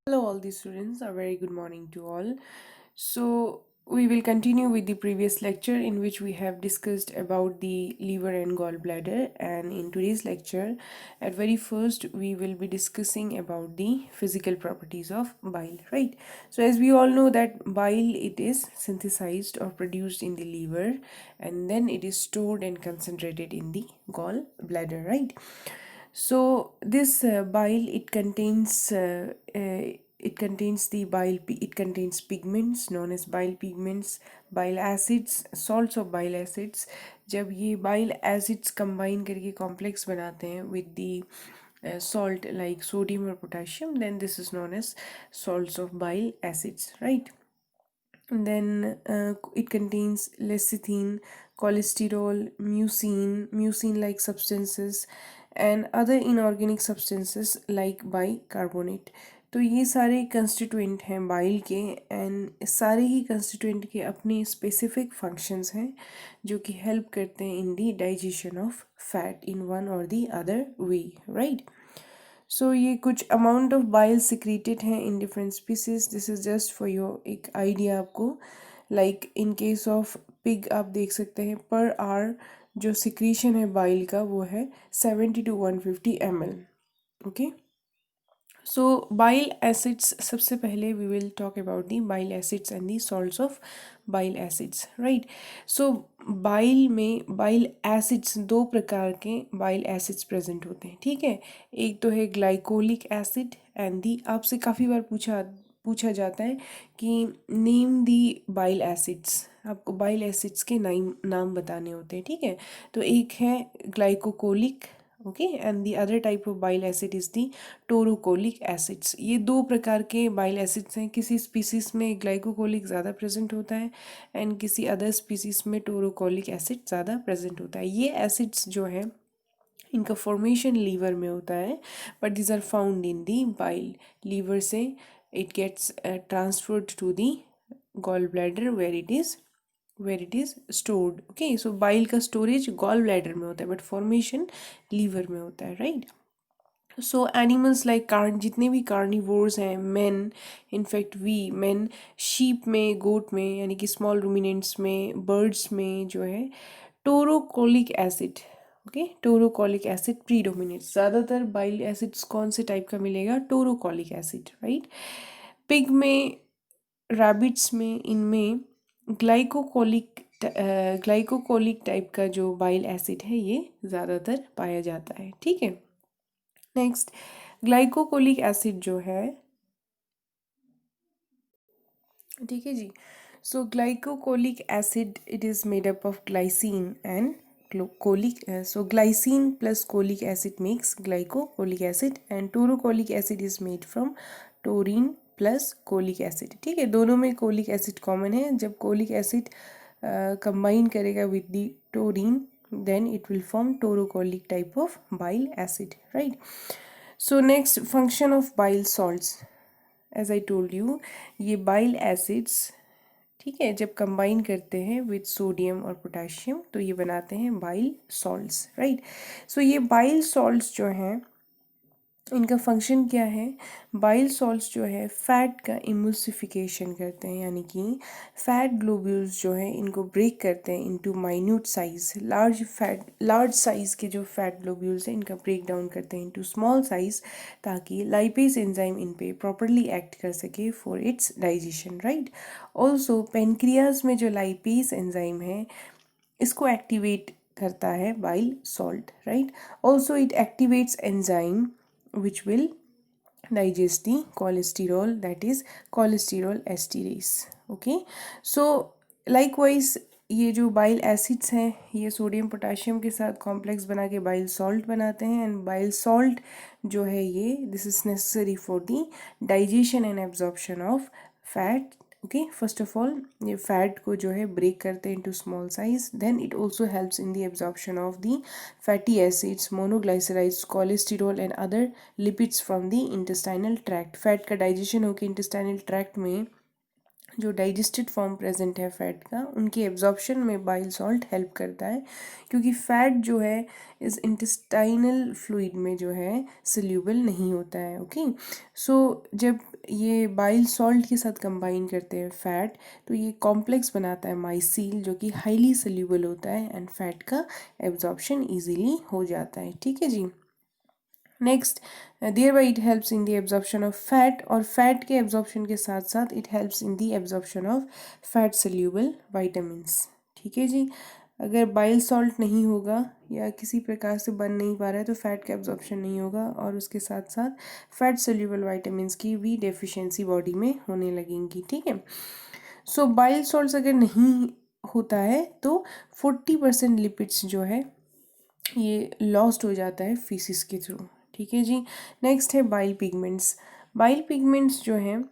Hello, all the students. A very good morning to all. So, we will continue with the previous lecture in which we have discussed about the liver and gallbladder. And in today's lecture, at very first, we will be discussing about the physical properties of bile, right? So, as we all know that bile it is synthesized or produced in the liver, and then it is stored and concentrated in the gallbladder, right? So this bile it contains the it contains pigments known as bile pigments, bile acids, salts of bile acids. जब ये bile acids combine करके complex बनाते हैं with the salt like sodium or potassium, then this is known as salts of bile acids, right? And then it contains lecithin, cholesterol, mucin like substances, and other inorganic substances like bicarbonate. तो ये सारे constituent हैं bile के, and सारे ही constituent के अपने specific functions हैं जो कि हेल्प करते हैं in the digestion of fat in one or the other way, right? So ये कुछ अमाउंट ऑफ बाइल सिक्रीटेड हैं in different species. This is just for your एक आइडिया आपको. Like in case of pig आप देख सकते हैं per hour जो सिक्रीशन है बाइल का वो है 70 to 150 ml. Okay. So bile acids, सबसे पहले we will talk about the bile acids and the salts of bile acids, right? So bile में बाइल एसिड्स, दो प्रकार के बाइल एसिड्स प्रेजेंट होते हैं, ठीक है? एक तो है ग्लाइकोलिक एसिड एंड दी, आपसे काफ़ी बार पूछा जाता है कि नेम दी बाइल एसिड्स, आपको बाइल एसिड्स के नाम बताने होते हैं, ठीक है? तो एक है glycocholic, okay, and the other type of bile acid is the taurocholic acids. ये दो प्रकार के बाइल एसिड्स हैं. किसी स्पीसीज में ग्लाइकोकोलिक ज़्यादा प्रेजेंट होता है एंड किसी अदर स्पीसीज में टोरोकोलिक एसिड ज़्यादा प्रेजेंट होता है. ये एसिड्स जो है इनका फॉर्मेशन लीवर में होता है, but this are found in the bile. Liver से it gets transferred to the gall bladder where it is stored. Okay, so bile का स्टोरेज गॉल ब्लैडर में होता है बट फॉर्मेशन लीवर में होता है, राइट? सो एनिमल्स लाइक जितने भी कार्निवोर्स हैं, man, in fact we man, sheep में, गोट में, यानी कि स्मॉल रूमिनेंट्स में, बर्ड्स में जो है टोरोकोलिक एसिड, ओके, टोरोकोलिक एसिड प्रीडोमिनेट. ज़्यादातर बाइल एसिड्स कौन से टाइप का मिलेगा? टोरोकोलिक एसिड, राइट? पिग में, रैबिट्स में, इनमें ग्लाइकोकोलिक टाइप का जो बाइल एसिड है ये ज़्यादातर पाया जाता है, ठीक है? नेक्स्ट, ग्लाइकोकोलिक एसिड जो है, ठीक है जी. So glycocholic acid it is made up of glycine and cholic. So glycine plus cholic acid makes glycocholic acid and taurocholic acid is made from taurine plus cholic acid, ठीक है? दोनों में cholic acid common है. जब cholic acid combine करेगा with the taurine then it will form taurocholic type of bile acid, right? So next, function of bile salts. As I told you, ये bile acids, ठीक है, जब combine करते हैं with sodium और potassium तो ये बनाते हैं बाइल सॉल्ट्स, राइट? सो ये बाइल सॉल्ट्स जो हैं इनका फंक्शन क्या है? बाइल सॉल्ट्स जो है फैट का इमल्सिफिकेशन करते हैं, यानी कि फैट ग्लोब्यूल्स जो है इनको ब्रेक करते हैं into minute size. Large size के जो फैट ग्लोब्यूल्स हैं इनका ब्रेक डाउन करते हैं इनटू स्मॉल साइज, ताकि लाइपेज एंजाइम इन पे प्रॉपरली एक्ट कर सके for its digestion, right? Also pancreas में जो लाइपेज एंजाइम है इसको एक्टिवेट करता है bile salt, right? Also it activates enzyme which will digest the cholesterol, that is cholesterol esterase. Okay, so likewise ये जो बाइल एसिड्स हैं ये सोडियम पोटेशियम के साथ कॉम्प्लेक्स बना के बाइल सॉल्ट बनाते हैं, एंड बाइल सॉल्ट जो है ये this is necessary for the digestion and absorption of fat. Okay, first of all ये फैट को जो है ब्रेक करते हैं into small size, then it also helps in the absorption of the fatty acids, monoglycerides, cholesterol and other lipids from the intestinal tract. Fat का digestion होकर intestinal tract में जो डाइजेस्टेड फॉर्म प्रेजेंट है fat का, उनकी absorption में bile salt help करता है, क्योंकि फैट जो है इस इंटेस्टाइनल फ्लूइड में जो है सोल्यूबल नहीं होता है. ओके, सो जब ये बाइल सॉल्ट के साथ कंबाइन करते हैं फैट, तो ये कॉम्प्लेक्स बनाता है माइसील जो कि हाईली सोल्यूबल होता है एंड फैट का एब्जॉर्प्शन इजीली हो जाता है। ठीक है जी। Next, thereby it helps in the absorption of fat, और फैट के एब्जॉर्प्शन के साथ साथ it helps in the absorption of fat soluble vitamins. ठीक है जी। अगर बाइल सॉल्ट नहीं होगा या किसी प्रकार से बन नहीं पा रहा है तो फैट का एब्जॉर्प्शन नहीं होगा, और उसके साथ साथ फैट सोल्यूबल वाइटामिन्स की भी डेफिशिएंसी बॉडी में होने लगेंगी। ठीक है। सो बाइल सॉल्ट्स अगर नहीं होता है तो 40% लिपिड्स जो है ये लॉस्ट हो जाता है फीसिस के थ्रू। ठीक है जी। नेक्स्ट है बाइल पिगमेंट्स। बाइल पिगमेंट्स जो हैं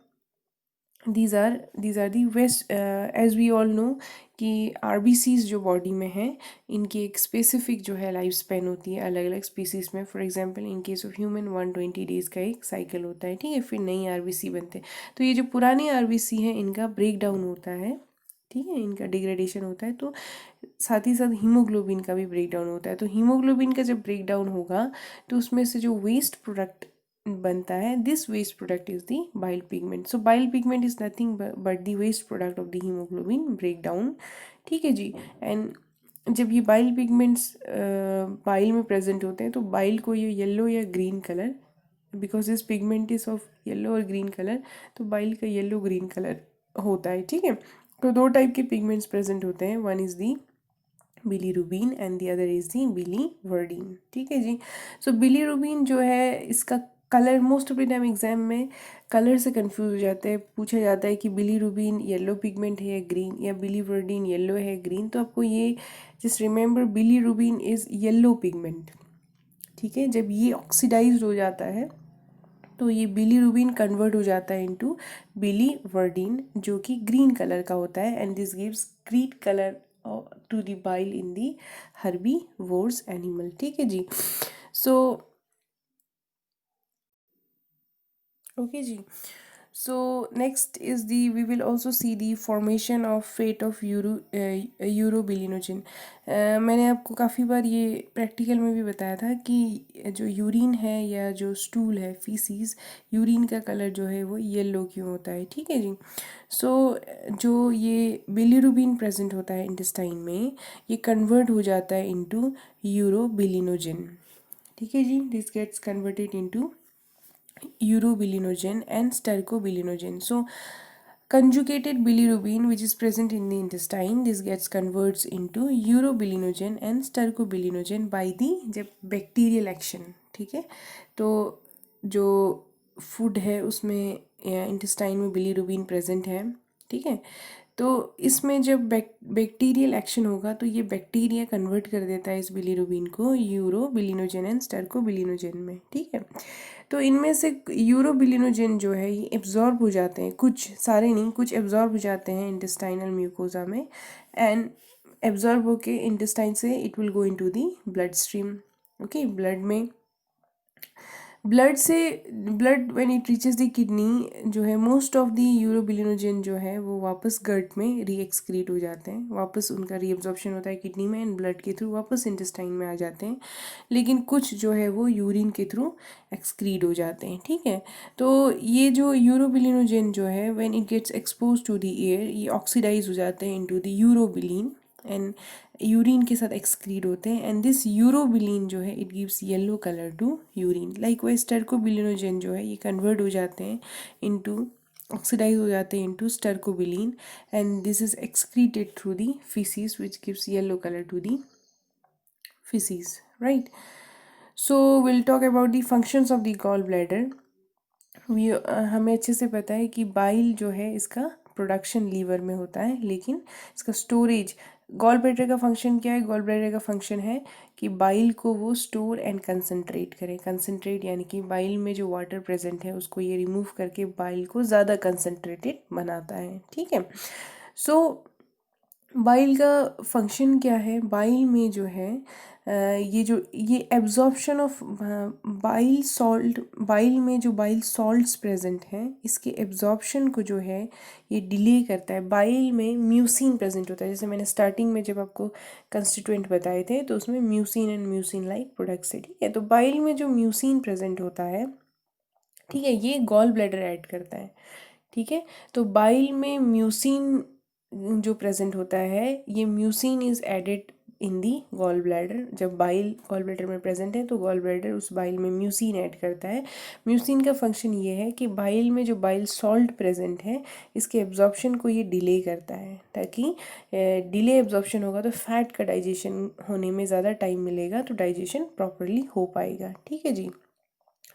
these are the waste, as we all know कि आरबीसीज जो बॉडी में हैं इनकी एक स्पेसिफिक जो है लाइफ स्पेन होती है अलग अलग स्पीसीज में। For example in case of human 120 days का एक साइकिल होता है। ठीक है। फिर नई आरबीसी बनते हैं, तो ये जो पुराने आरबीसी हैं इनका ब्रेक डाउन होता है। ठीक है। इनका डिग्रेडेशन होता है, तो साथ ही साथ हीमोग्लोबिन का भी ब्रेक डाउन होता है। तो हीमोग्लोबिन का जब ब्रेक डाउन होगा तो उसमें से जो वेस्ट प्रोडक्ट बनता है, this waste product is the bile pigment. So bile pigment is nothing but the waste product of the haemoglobin break down. ठीक है जी। एंड जब ये बाइल पिगमेंट्स बाइल में प्रेजेंट होते हैं तो बाइल को ये येलो या green colour, because this pigment is of yellow और ग्रीन कलर, तो बाइल का येलो ग्रीन कलर होता है। ठीक है। तो दो टाइप के पिगमेंट्स प्रेजेंट होते हैं, one is the bilirubin and the other is the biliverdin. ठीक है जी। सो बिलीरुबिन जो है इसका colour most of the time exam में कलर से कंफ्यूज हो जाते हैं। पूछा जाता है कि बिलीरुबिन येलो पिगमेंट है या ग्रीन, या बिलीवर्डिन येलो है ग्रीन, तो आपको ये just remember bilirubin is yellow pigment. ठीक है। जब ये ऑक्सीडाइज हो जाता है तो ये बिलीरुबिन कन्वर्ट हो जाता है इनटू बिलीवर्डिन जो कि ग्रीन कलर का होता है, and this gives green colour to the bile in the herbivores animal. ठीक है जी। सो ओके जी। So next is the we will also see the formation of fate of urobilinogen. मैंने आपको काफ़ी बार ये प्रैक्टिकल में भी बताया था कि जो यूरिन है या जो स्टूल है फीसीज, यूरिन का कलर जो है वो येलो क्यों होता है। ठीक है जी। सो जो ये बिलीरुबिन प्रेजेंट होता है इंटेस्टाइन में, ये कन्वर्ट हो जाता है इनटू यूरोबिलिनोजन। ठीक है जी। This gets converted into urobilinogen and stercobilinogen. So conjugated bilirubin which is present in the intestine, this gets converts into urobilinogen and stercobilinogen by the जब bacterial action। ठीक है। तो जो फूड है उसमें इंटेस्टाइन में बिलीरुबिन प्रेजेंट है। ठीक है। तो इसमें जब बैक्टीरियल एक्शन होगा तो ये बैक्टीरिया कन्वर्ट कर देता है इस बिलीरुबिन को यूरोबिलिनोजन एंड स्टेरकोबिलिनोजन में। ठीक है। तो इनमें से यूरोबिलिनोजन जो है ये एब्जॉर्ब हो जाते हैं, कुछ सारे नहीं, कुछ एब्जॉर्ब हो जाते हैं इंटेस्टाइनल म्यूकोजा में, एंड एब्जॉर्ब होके इंटेस्टाइन से it will go into the blood stream. Okay. Blood में ब्लड से blood when it reaches the kidney जो है मोस्ट ऑफ द यूरोबिलिनोजन जो है वो वापस गट में रीएक्सक्रीट हो जाते हैं, वापस उनका रीअब्जॉर्प्शन होता है किडनी में एंड ब्लड के थ्रू वापस इंटेस्टाइन में आ जाते हैं। लेकिन कुछ जो है वो यूरिन के थ्रू एक्सक्रीट हो जाते हैं। ठीक है। तो ये जो यूरोबिलिनोजन जो है when it gets expose to the air ये ऑक्सीडाइज हो जाते हैं into the urobilin and urine के साथ एक्सक्रीट होते हैं, एंड दिस यूरोबिलिन जो है it gives yellow colour to urine. Likewise stercobilinogen जो है ये कन्वर्ट हो जाते हैं इनटू ऑक्सीडाइज हो जाते हैं into stercobilin, and this is excreted through the faeces which gives yellow colour to the faeces. Right. So will talk about the functions of the gall bladder. हमें अच्छे से पता है कि बाइल जो है इसका प्रोडक्शन लीवर में होता है, लेकिन इसका स्टोरेज गॉल ब्लैडर का फंक्शन क्या है। गॉल ब्लैडर का फंक्शन है कि बाइल को वो स्टोर एंड कंसंट्रेट करे। कंसंट्रेट यानी कि बाइल में जो वाटर प्रेजेंट है उसको ये रिमूव करके बाइल को ज़्यादा कंसंट्रेटेड बनाता है। ठीक है। सो बाइल का फंक्शन क्या है। बाइल में जो है ये absorption of bile salt, bile में जो बाइल सॉल्ट्स प्रेजेंट हैं इसके एब्जॉर्प्शन को जो है ये डिले करता है। बाइल में म्यूसिन प्रेजेंट होता है, जैसे मैंने स्टार्टिंग में जब आपको कंस्टिट्यूएंट बताए थे तो उसमें mucin and mucin like products है। ठीक है। तो बाइल में जो म्यूसिन प्रेजेंट होता है ठीक है, ये गॉल ब्लैडर ऐड करता है। ठीक है, तो बाइल में म्यूसिन जो प्रेजेंट होता है, ये mucin is added in the gall bladder. जब बाइल गॉल ब्लैडर में प्रेजेंट है तो गॉल ब्लैडर उस बाइल में म्यूसिन ऐड करता है। म्यूसिन का फंक्शन ये है कि बाइल में जो बाइल सॉल्ट प्रेजेंट है, इसके एब्जॉर्प्शन को ये डिले करता है, ताकि डिले एब्जॉर्प्शन होगा तो फैट का डाइजेशन होने में ज़्यादा टाइम मिलेगा, तो डाइजेशन प्रॉपरली हो पाएगा। ठीक है जी,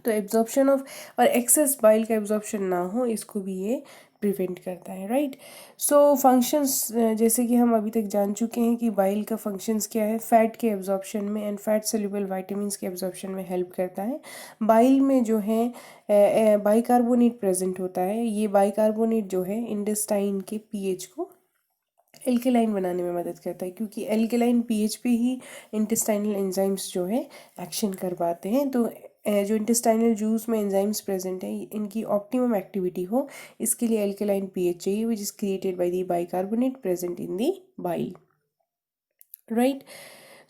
तो एब्जॉर्प्शन ऑफ और एक्सेस बाइल का एब्जॉर्प्शन ना हो, इसको भी ये प्रिवेंट करता है, राइट। सो फंक्शंस जैसे कि हम अभी तक जान चुके हैं कि बाइल का फंक्शंस क्या है, फैट के एब्जॉर्प्शन में एंड फैट सोल्यूबल विटामिन्स के एब्जॉर्प्शन में हेल्प करता है। बाइल में जो है बाइकार्बोनेट प्रेजेंट होता है, ये बाइकार्बोनेट जो है इंटेस्टाइन के पीएच को एल्केलाइन बनाने में मदद करता है, क्योंकि एल्केलाइन पीएच पे ही इंटेस्टाइनल एंजाइम्स जो है एक्शन कर पाते हैं। तो जो इंटेस्टाइनल जूस में एंजाइम्स प्रेजेंट है, इनकी ऑप्टिमम एक्टिविटी हो, इसके लिए एल्केलाइन पीएच चाहिए, which is created by the bicarbonate present in the bile, right.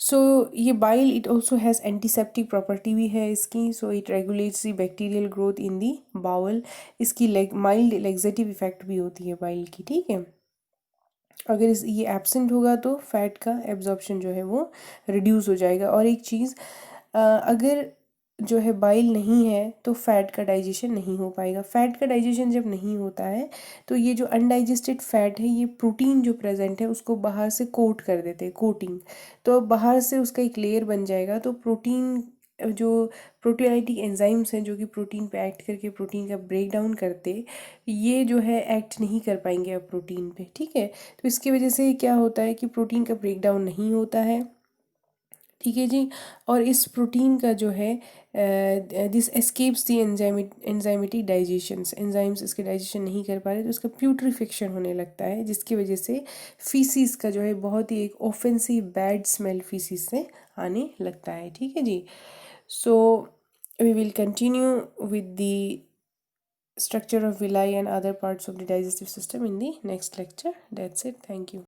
So ये bile it also has antiseptic property भी है इसकी। So it regulates the bacterial growth in the bowel. इसकी mild laxative effect भी होती है bile की। ठीक है, अगर इस ये एब्सेंट होगा तो फैट का एब्जॉर्प्शन जो है वो रिड्यूस हो जाएगा। और एक चीज़, अगर जो है बाइल नहीं है तो फैट का डाइजेशन नहीं हो पाएगा। फैट का डाइजेशन जब नहीं होता है तो ये जो अनडाइजेस्टेड फैट है, ये प्रोटीन जो प्रेजेंट है उसको बाहर से कोट कर देते हैं, कोटिंग। तो बाहर से उसका एक लेयर बन जाएगा, तो प्रोटीन जो प्रोटीनाइटिक एंजाइम्स हैं जो कि प्रोटीन पे एक्ट करके प्रोटीन का ब्रेक डाउन करते, ये जो है एक्ट नहीं कर पाएंगे अब प्रोटीन पे। ठीक है, तो इसकी वजह से क्या होता है कि प्रोटीन का ब्रेक डाउन नहीं होता है। ठीक है जी, और इस प्रोटीन का जो है this escapes the enzymatic digestions, enzymes इसके डाइजेशन नहीं कर पा रहे, तो इसका प्यूट्रिफिक्शन होने लगता है, जिसकी वजह से फीसिस का जो है बहुत ही एक ऑफेंसिव बैड स्मेल फीसिस से आने लगता है। ठीक है जी, so we will continue with the structure of villi and other parts of the digestive system in the next lecture. That's it. Thank you.